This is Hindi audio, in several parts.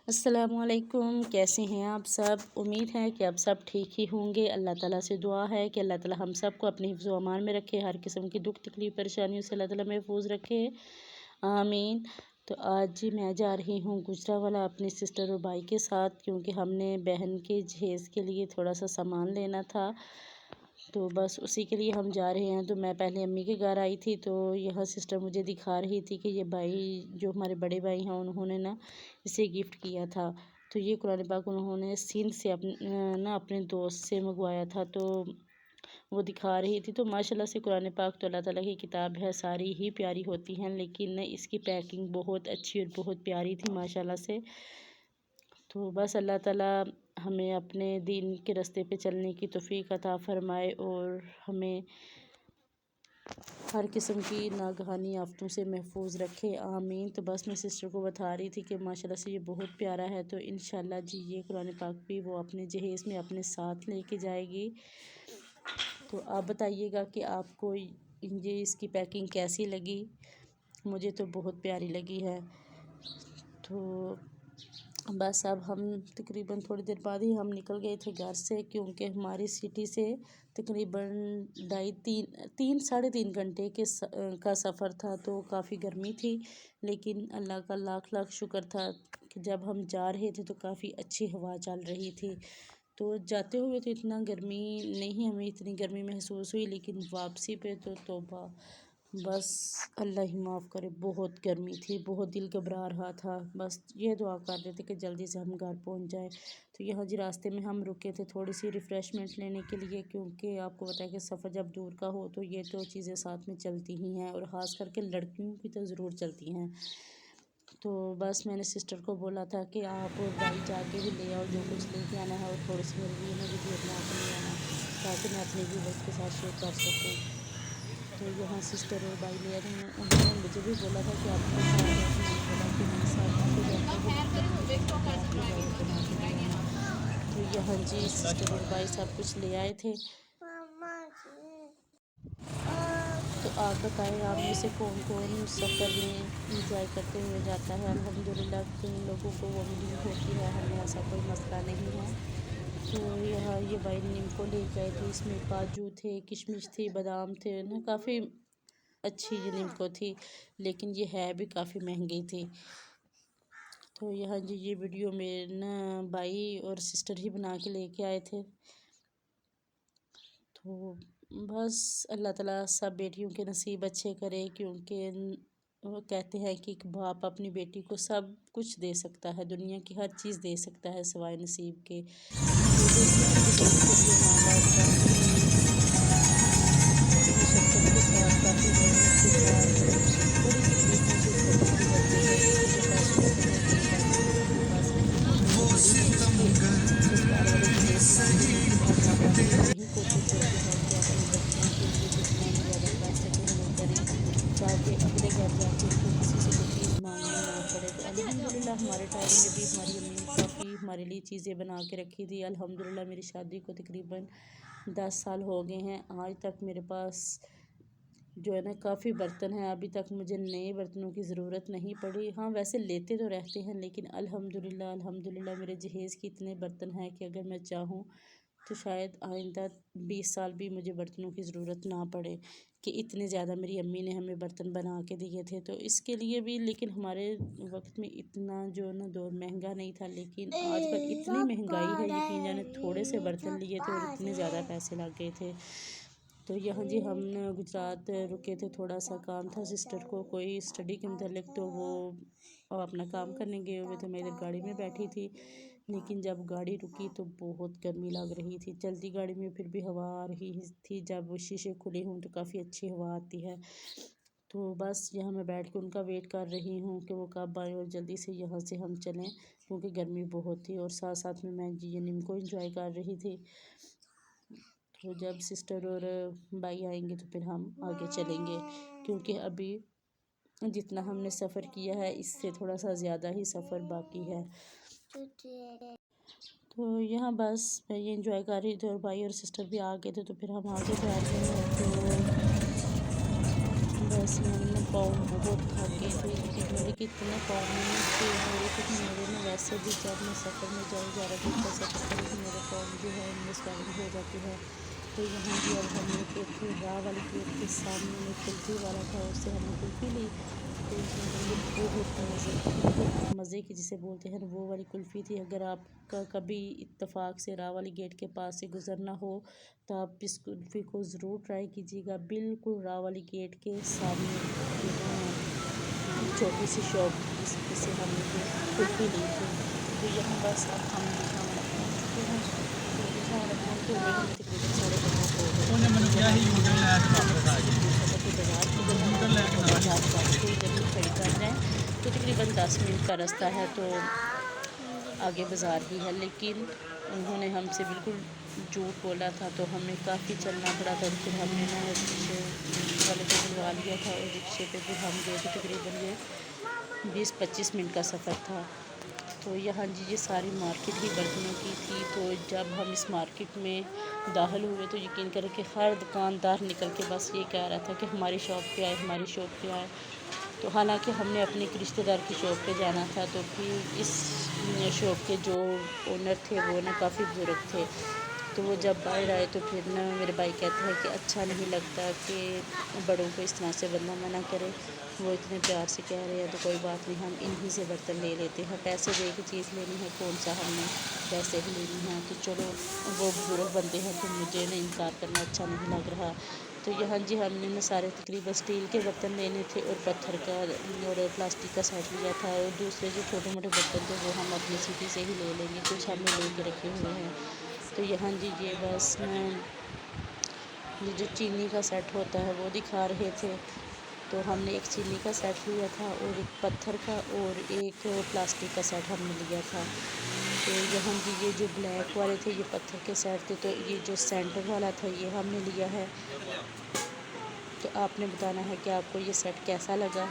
अस्सलामुअलैकुम, कैसे हैं आप सब। उम्मीद है कि आप सब ठीक ही होंगे। अल्लाह ताला से दुआ है कि अल्लाह ताला हम सब को अपने हिफ्ज़ व अमान में रखे, हर किस्म की दुख तकलीफ़ परेशानियों से अल्लाह ताला महफूज रखे, आमीन। तो आज जी मैं जा रही हूँ गुजरावाला अपनी सिस्टर और भाई के साथ, क्योंकि हमने बहन के जहेज़ के लिए थोड़ा सा सामान लेना था। तो बस उसी के लिए हम जा रहे हैं। तो मैं पहले अम्मी के घर आई थी, तो यह सिस्टर मुझे दिखा रही थी कि ये भाई जो हमारे बड़े भाई हैं उन्होंने ना इसे गिफ्ट किया था। तो ये कुरान पाक उन्होंने सिंध से अपने दोस्त से मंगवाया था, तो वो दिखा रही थी। तो माशाल्लाह से कुरान पाक तो अल्लाह ताला की किताब है, सारी ही प्यारी होती हैं, लेकिन इसकी पैकिंग बहुत अच्छी और बहुत प्यारी थी माशाल्लाह से। तो बस अल्लाह ताला हमें अपने दीन के रास्ते पे चलने की तौफीक अता फ़रमाए और हमें हर किस्म की नागहानी आफ़तों से महफूज रखे, आमीन। तो बस मैं सिस्टर को बता रही थी कि माशाल्लाह से ये बहुत प्यारा है। तो इंशाल्लाह जी ये कुरान पाक भी वो अपने जहेज़ में अपने साथ लेके जाएगी। तो आप बताइएगा कि आपको ये इसकी पैकिंग कैसी लगी। मुझे तो बहुत प्यारी लगी है। तो बस अब हम तकरीबन थोड़ी देर बाद ही हम निकल गए थे घर से, क्योंकि हमारी सिटी से तकरीबन तीन साढ़े 3 घंटे का सफ़र था। तो काफ़ी गर्मी थी, लेकिन अल्लाह का लाख लाख शुक्र था कि जब हम जा रहे थे तो काफ़ी अच्छी हवा चल रही थी। तो जाते हुए तो इतना गर्मी नहीं, हमें इतनी गर्मी महसूस हुई, लेकिन वापसी पे तो तौबा, बस अल्लाह ही माफ़ करे, बहुत गर्मी थी, बहुत दिल घबरा रहा था। बस ये दुआ कर रहे थे कि जल्दी से हम घर पहुंच जाए। तो यहाँ जी रास्ते में हम रुके थे थोड़ी सी रिफ़्रेशमेंट लेने के लिए, क्योंकि आपको पता है कि सफ़र जब दूर का हो तो ये तो चीज़ें साथ में चलती ही हैं, और ख़ास करके लड़कियों की तो ज़रूर चलती हैं। तो बस मैंने सिस्टर को बोला था कि आप और भाई जाके भी ले आओ जो कुछ लेके आना है, और थोड़ी सी मेरे लिए ना वीडियो बना के ले आना, ताकि मैं अपने व्यूअर्स के साथ शेयर कर सकूँ। तो यहाँ सिस्टर और भाई ले रहे हैं। उन्होंने मुझे भी बोला था कि आपको साथ है, तो मैंने बोला कि हम साथ आपको जाते हुए आप भी वीडियो बना के ले आना। तो यहाँ जी सिस्टर और भाई सब कुछ ले आए थे। तो आप बताएं, आप में से कौन कौन सफ़र में इंजॉय करते हुए जाता है। अल्हम्दुलिल्लाह जिन लोगों को वो मिली होती है, हमें ऐसा कोई मसला नहीं है। तो यहाँ ये भाई नीम को ले गए थे, इसमें काजू थे, किशमिश थी, बादाम थे ना, काफ़ी अच्छी ये नीमको थी, लेकिन ये है भी काफ़ी महंगी थी। तो यहाँ जी ये वीडियो मेरे ना भाई और सिस्टर ही बना के लेके आए थे। तो बस अल्लाह ताला सब बेटियों के नसीब अच्छे करे, क्योंकि वो कहते हैं कि एक बाप अपनी बेटी को सब कुछ दे सकता है, दुनिया की हर चीज़ दे सकता है सिवाय नसीब के। तो देखिए कि दहेज के लिए माँ बाप काफ़ी मशक्क़त के साथ, काफ़ी मेहनत के साथ, बड़ी तकलीफ़ों से इसको बाकी करते हैं। किसी के पास होते हैं दो पैसे, किसी के पास नहीं होते तो बड़ी सोच के ससुराल वाले दहेज मांगते हैं। लेकिन अब माँ बाप की यही कोशिश होती है कि अपने बच्चों के लिए जितना भी ज़्यादा कर सकें वो करें, ताकि अगले घर जाके उनको किसी से कोई चीज़ मांगना ना पड़े। तो अल्हम्दुलिल्लाह हमारे टाइम में भी हमारी अम्मी ने काफ़ी हमारे लिए चीज़ें बना के रखी थी। अल्हम्दुलिल्लाह मेरी शादी को तकरीबन 10 साल हो गए हैं, आज तक मेरे पास जो है ना काफ़ी बर्तन हैं। अभी तक मुझे नए बर्तनों की ज़रूरत नहीं पड़ी। हाँ, वैसे लेते तो रहते हैं, लेकिन अल्हम्दुलिल्लाह मेरे जहेज़ के इतने बर्तन हैं कि अगर मैं चाहूँ तो शायद आइंदा 20 साल भी मुझे बर्तनों की ज़रूरत ना पड़े, कि इतने ज़्यादा मेरी अम्मी ने हमें बर्तन बना के दिए थे। तो इसके लिए भी, लेकिन हमारे वक्त में इतना जो ना दौर महंगा नहीं था, लेकिन आजकल इतनी महंगाई है, यकीन जाने थोड़े से बर्तन लिए थे और इतने ज़्यादा पैसे लग गए थे। तो यहाँ जी हम गुजरात रुके थे, थोड़ा सा काम था सिस्टर को कोई स्टडी के मतलब, तो वो अपना काम करने गए हुए थे। मैं इधर गाड़ी में बैठी थी, लेकिन जब गाड़ी रुकी तो बहुत गर्मी लग रही थी। चलती गाड़ी में फिर भी हवा आ रही थी, जब वो शीशे खुले हों तो काफ़ी अच्छी हवा आती है। तो बस यहाँ मैं बैठ के उनका वेट कर रही हूँ कि वो कब आए और जल्दी से यहाँ से हम चलें, क्योंकि गर्मी बहुत थी। और साथ साथ में मैं जी नीम को एंजॉय कर रही थी। तो जब सिस्टर और भाई आएंगे तो फिर हम आगे चलेंगे, क्योंकि अभी जितना हमने सफ़र किया है इससे थोड़ा सा ज़्यादा ही सफ़र बाकी है। तो यहाँ बस मैं ये एंजॉय कर रही थी, और भाई और सिस्टर भी आ गए थे, तो फिर हम आगे जा रहे हैं। तो बस मैंने ना पाँव बहुत थक गए थे, लेकिन मेरे कितने पाँव में से हो रहे थे कि मेरे ना वैसे भी जब मैं सफ़र में जाऊँ 11 दिन का सफ़र करूँ मेरा फॉर्म जो है इनमें स्वेलिंग हो जाती है। तो यहाँ भी अब हमने एक राह वाली गेट के सामने में कुल्फ़ी वाला था, उससे हमने कुल्फ़ी ली। तो ये बहुत मज़े की जिसे बोलते हैं वो वाली कुल्फ़ी थी। अगर आपका कभी इत्तेफाक से राह वाली गेट के पास से गुज़रना हो तो आप इस कुल्फ़ी को ज़रूर ट्राई कीजिएगा। बिल्कुल राह वाली गेट के सामने छोटी सी शॉप जिससे हमने जो कुल्फ़ी ली थी। तो यहाँ बस अब हम यहाँ पहुँच चुके हैं। तो यहाँ पहुँचते हुए हमें तकरीबन 12:30 हो गए। ਉਹਨੇ ਮੈਨੂੰ ਕਿਹਾ ਸੀ ਯੂਟਰ ਲੈ ਕੇ ਵਾਪਸ आ से पूछा था कि बाज़ार किधर है, ਯੂਟਰ ਲੈ ਕੇ ਨਾਲ आप कोई जल्दी खड़ी कर जाएँ। तो तकरीबन 10 मिनट का रास्ता है, तो आगे बाज़ार ही है, लेकिन उन्होंने हमसे बिल्कुल झूठ बोला था, तो हमें काफ़ी चलना पड़ा था। फिर हमने ना रिक्शे वाले को बुलवा लिया था और रिक्शे पे फिर हम गए थे। तकरीबन ये 20-25 मिनट का सफ़र था। तो यहाँ जी ये सारी मार्केट ही बर्तनों की थी। तो जब हम इस मार्केट में दाखिल हुए तो यकीन करें कि हर दुकानदार निकल के बस ये कह रहा था कि हमारी शॉप पे आए, हमारी शॉप पे आए। तो हालांकि हमने अपने एक रिश्तेदार की शॉप पे जाना था, तो फिर इस शॉप के जो ओनर थे वो ना काफ़ी बुजुर्ग थे। तो वो जब बाहर आए तो फिर ना मेरे भाई कहते हैं कि अच्छा नहीं लगता कि बड़ों को इस तरह से बंदा मना करे, वो इतने प्यार से कह रहे हैं तो कोई बात नहीं, हम इन्हीं से बर्तन ले लेते हैं। पैसे दे के चीज़ लेनी है, कौन सा हमने पैसे ही लेनी है। तो चलो वो बुजुर्ग बनते हैं, तो मुझे ना इनकार करना अच्छा नहीं लग रहा। तो यहाँ जी हमने ना सारे तकरीबन स्टील के बर्तन लेने थे और पत्थर का और प्लास्टिक का सेट लिया था, और दूसरे जो छोटे मोटे बर्तन थे वो हम अपनी सिटी से ही ले लेंगे, कुछ हमने ले के रखे हुए हैं। तो यहाँ जी ये बस ना ये जो चीनी का सेट होता है वो दिखा रहे थे। तो हमने एक चीनी का सेट लिया था और एक पत्थर का और एक प्लास्टिक का सेट हमने लिया था। तो यहाँ जी ये जो ब्लैक वाले थे ये पत्थर के सेट थे, तो ये जो सेंटर वाला था ये हमने लिया है। तो आपने बताना है कि आपको ये सेट कैसा लगा।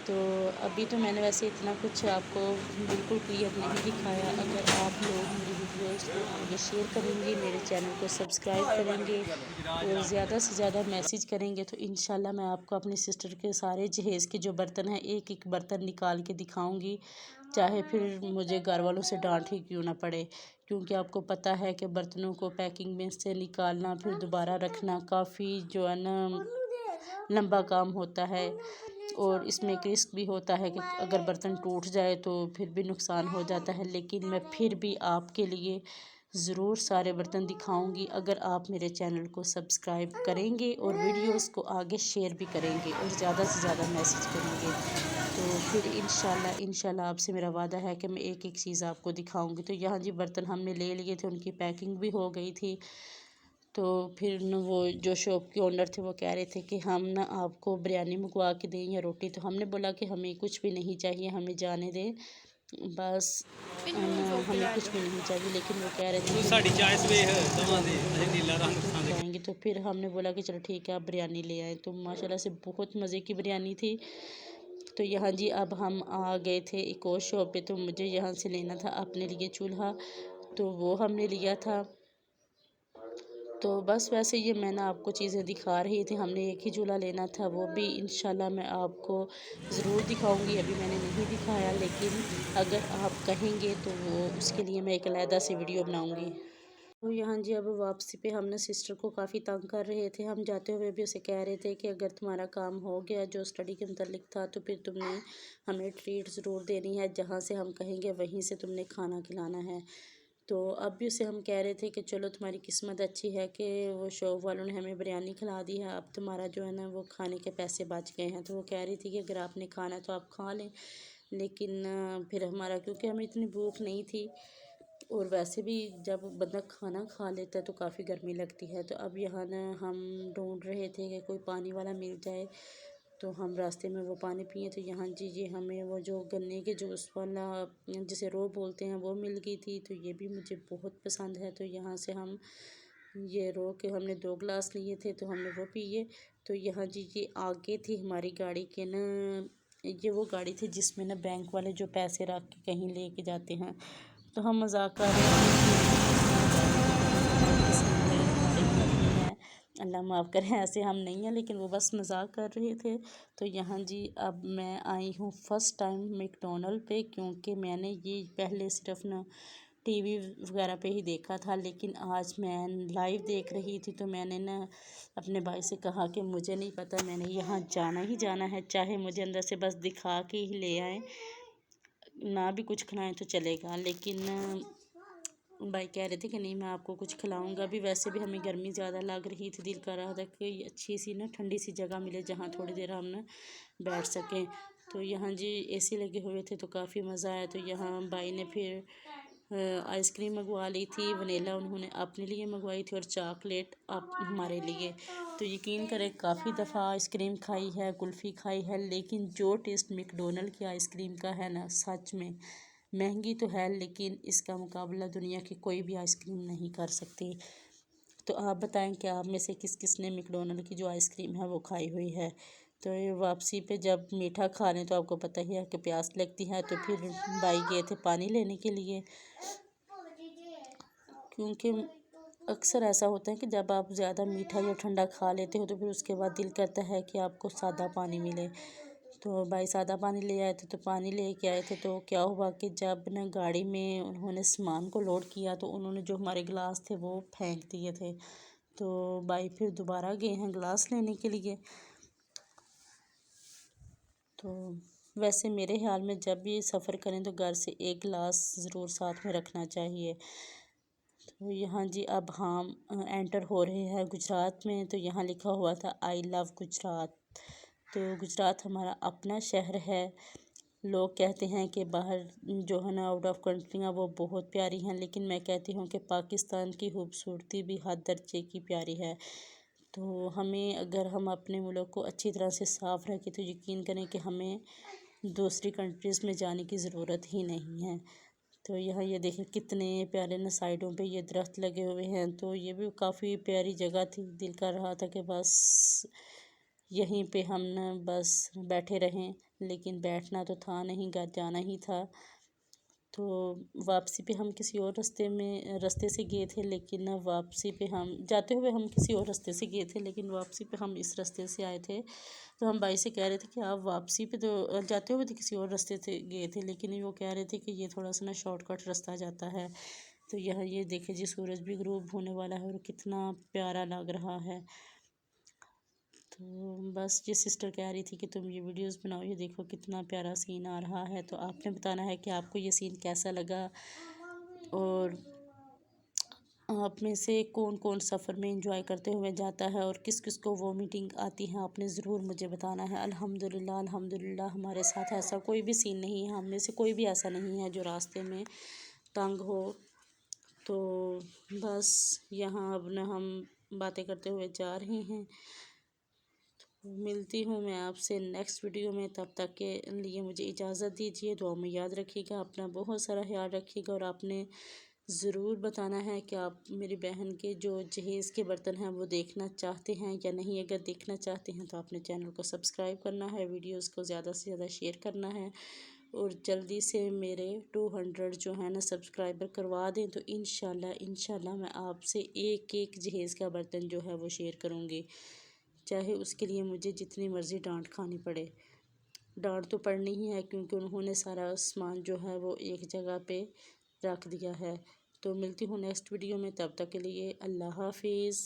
तो अभी तो मैंने वैसे इतना कुछ आपको बिल्कुल क्लियर नहीं दिखाया। अगर आप लोग मेरी वीडियोस को आगे शेयर करेंगे, मेरे चैनल को सब्सक्राइब करेंगे और ज़्यादा से ज़्यादा मैसेज करेंगे तो इंशाल्लाह मैं आपको अपनी सिस्टर के सारे जहेज़ के जो बर्तन हैं एक एक बर्तन निकाल के दिखाऊंगी, चाहे फिर मुझे घर वालों से डांट ही क्यों ना पड़े। क्योंकि आपको पता है कि बर्तनों को पैकिंग में से निकालना फिर दोबारा रखना काफ़ी जो है ना लंबा काम होता है, और इसमें एक रिस्क भी होता है कि अगर बर्तन टूट जाए तो फिर भी नुकसान हो जाता है। लेकिन मैं फिर भी आपके लिए ज़रूर सारे बर्तन दिखाऊंगी अगर आप मेरे चैनल को सब्सक्राइब करेंगे और वीडियोस को आगे शेयर भी करेंगे और ज़्यादा से ज़्यादा मैसेज करेंगे। तो फिर इंशाल्लाह आपसे मेरा वादा है कि मैं एक एक चीज़ आपको दिखाऊंगी। तो यहाँ जी बर्तन हमने ले लिए थे, उनकी पैकिंग भी हो गई थी। तो फिर न वो जो शॉप के ओनर थे वो कह रहे थे कि हम ना आपको बिरयानी मंगवा के दें या रोटी। तो हमने बोला कि हमें कुछ भी नहीं चाहिए, हमें जाने दें बस, हमें कुछ भी नहीं चाहिए। लेकिन वो कह रहे थे साड़ी चॉइस वे दवां दे ਅਸੀਂ नीला रंग दिखांदे। खाएंगे। तो फिर हमने बोला कि चलो ठीक है आप बिरयानी ले आए। तो माशाल्लाह से बहुत मज़े की बिरयानी थी। तो यहाँ जी अब हम आ गए थे एक और शॉप पे। तो मुझे यहाँ से लेना था अपने लिए चूल्हा, तो वो हमने लिया था। तो बस वैसे ये मैंने आपको चीज़ें दिखा रही थी, हमने एक ही चूल्हा लेना था, वो भी इंशाल्लाह मैं आपको ज़रूर दिखाऊंगी। अभी मैंने नहीं दिखाया, लेकिन अगर आप कहेंगे तो वो उसके लिए मैं एक अलहदा से वीडियो बनाऊंगी। तो यहाँ जी अब वापसी पे हमने सिस्टर को काफ़ी तंग कर रहे थे। हम जाते हुए भी उसे कह रहे थे कि अगर तुम्हारा काम हो गया जो स्टडी के मतलब था तो फिर तुमने हमें ट्रीट ज़रूर देनी है, जहाँ से हम कहेंगे वहीं से तुमने खाना खिलाना है। तो अब भी उसे हम कह रहे थे कि चलो तुम्हारी किस्मत अच्छी है कि वो शॉप वालों ने हमें बिरयानी खिला दी है, अब तुम्हारा जो है ना वो खाने के पैसे बच गए हैं। तो वो कह रही थी कि अगर आपने खाना है तो आप खा लें, लेकिन फिर हमारा क्योंकि हमें इतनी भूख नहीं थी, और वैसे भी जब बंदा खाना खा लेता है तो काफ़ी गर्मी लगती है। तो अब यहाँ ना हम ढूंढ रहे थे कि कोई पानी वाला मिल जाए, तो हम रास्ते में वो पानी पिए। तो यहाँ जी ये हमें वो जो गन्ने के जूस वाला जिसे रो बोलते हैं वो मिल गई थी। तो ये भी मुझे बहुत पसंद है। तो यहाँ से हम ये रो के हमने 2 गिलास लिए थे तो हमने वो पिए। तो यहाँ जी ये आगे थी हमारी गाड़ी के ना, ये वो गाड़ी थी जिसमें ना बैंक वाले जो पैसे रख के कहीं लेके जाते हैं। तो हम मजाक कर रहे थे कि इसमें हमारे घर ही है, अल्लाह माफ़ करे, ऐसे हम नहीं हैं, लेकिन वो बस मजाक कर रहे थे। तो यहाँ जी अब मैं आई हूँ फ़र्स्ट टाइम मैकडॉनल्ड पे, क्योंकि मैंने ये पहले सिर्फ ना टीवी वगैरह पे ही देखा था, लेकिन आज मैं लाइव देख रही थी। तो मैंने ना अपने भाई से कहा कि मुझे नहीं पता, मैंने यहाँ जाना ही जाना है, चाहे मुझे अंदर से बस दिखा के ही ले आए, ना भी कुछ खिलाएं तो चलेगा। लेकिन भाई कह रहे थे कि नहीं, मैं आपको कुछ खिलाऊंगा भी। वैसे भी हमें गर्मी ज़्यादा लग रही थी, दिल कर रहा था कि अच्छी सी ना ठंडी सी जगह मिले जहाँ थोड़ी देर हम ना बैठ सकें। तो यहाँ जी एसी लगे हुए थे तो काफ़ी मज़ा आया। तो यहाँ भाई ने फिर आइसक्रीम मंगवा ली थी, वनीला उन्होंने अपने लिए मंगवाई थी और चॉकलेट आप हमारे लिए। तो यकीन करें काफ़ी दफ़ा आइसक्रीम खाई है, कुल्फ़ी खाई है, लेकिन जो टेस्ट मैकडॉनल्ड की आइसक्रीम का है ना, सच में महंगी तो है, लेकिन इसका मुकाबला दुनिया की कोई भी आइसक्रीम नहीं कर सकती। तो आप बताएं कि आप में से किस किस ने मैकडॉनल्ड की जो आइसक्रीम है वो खाई हुई है। तो ये वापसी पे जब मीठा खा लें तो आपको पता ही है कि प्यास लगती है। तो फिर भाई गए थे पानी लेने के लिए, क्योंकि अक्सर ऐसा होता है कि जब आप ज़्यादा मीठा या ठंडा खा लेते हो तो फिर उसके बाद दिल करता है कि आपको सादा पानी मिले। तो भाई सादा पानी ले आए थे, तो पानी ले के आए थे। तो क्या हुआ कि जब ना गाड़ी में उन्होंने सामान को लोड किया तो उन्होंने जो हमारे गिलास थे वो फेंक दिए थे। तो भाई फिर दोबारा गए हैं गिलास लेने के लिए। तो वैसे मेरे ख्याल में जब भी सफ़र करें तो घर से एक गिलास ज़रूर साथ में रखना चाहिए। तो यहाँ जी अब हम एंटर हो रहे हैं गुजरात में। तो यहाँ लिखा हुआ था आई लव गुजरात। तो गुजरात हमारा अपना शहर है। लोग कहते हैं कि बाहर जो है ना आउट ऑफ कंट्रियाँ वो बहुत प्यारी हैं, लेकिन मैं कहती हूँ कि पाकिस्तान की खूबसूरती भी हद दर्जे की प्यारी है। तो हमें अगर हम अपने मुल्क को अच्छी तरह से साफ़ रखें तो यकीन करें कि हमें दूसरी कंट्रीज़ में जाने की ज़रूरत ही नहीं है। तो यहाँ ये देखें कितने प्यारे ना साइडों पे ये दरख्त लगे हुए हैं। तो ये भी काफ़ी प्यारी जगह थी, दिल कर रहा था कि बस यहीं पे हम ना बस बैठे रहें, लेकिन बैठना तो था नहीं, घर जाना ही था। तो वापसी पे हम किसी और रास्ते से गए थे, लेकिन ना वापसी पे हम जाते हुए हम किसी और रास्ते से गए थे, लेकिन वापसी पे हम इस रास्ते से आए थे। तो हम भाई से कह रहे थे कि आप वापसी पे तो जाते हुए तो किसी और रास्ते से गए थे, लेकिन वो कह रहे थे कि ये थोड़ा सा ना शॉर्टकट रास्ता जाता है। तो यह ये देखे जी सूरज भी ग्रूब होने वाला है और कितना प्यारा लग रहा है। तो बस ये सिस्टर कह रही थी कि तुम ये वीडियोस बनाओ, ये देखो कितना प्यारा सीन आ रहा है। तो आपने बताना है कि आपको ये सीन कैसा लगा, और आप में से कौन कौन सफ़र में एंजॉय करते हुए जाता है और किस किस को वॉमिटिंग आती है, आपने ज़रूर मुझे बताना है। अल्हम्दुलिल्लाह अल्हम्दुलिल्लाह हमारे साथ ऐसा कोई भी सीन नहीं है, हम में से कोई भी ऐसा नहीं है जो रास्ते में तंग हो। तो बस यहाँ अब ना हम बातें करते हुए जा रहे हैं। मिलती हूँ मैं आपसे नेक्स्ट वीडियो में, तब तक के लिए मुझे इजाज़त दीजिए। दुआ में याद रखिएगा, अपना बहुत सारा ख्याल रखिएगा। और आपने ज़रूर बताना है कि आप मेरी बहन के जो जहेज़ के बर्तन हैं वो देखना चाहते हैं या नहीं। अगर देखना चाहते हैं तो आपने चैनल को सब्सक्राइब करना है, वीडियोस को ज़्यादा से ज़्यादा शेयर करना है, और जल्दी से मेरे 200 जो है ना सब्सक्राइबर करवा दें। तो इंशाल्लाह मैं आपसे एक एक जहेज़ का बर्तन जो है वो शेयर करूँगी, चाहे उसके लिए मुझे जितनी मर्ज़ी डांट खानी पड़े। डांट तो पड़नी ही है, क्योंकि उन्होंने सारा सामान जो है वो एक जगह पे रख दिया है। तो मिलती हूँ नेक्स्ट वीडियो में, तब तक के लिए अल्लाह हाफिज़।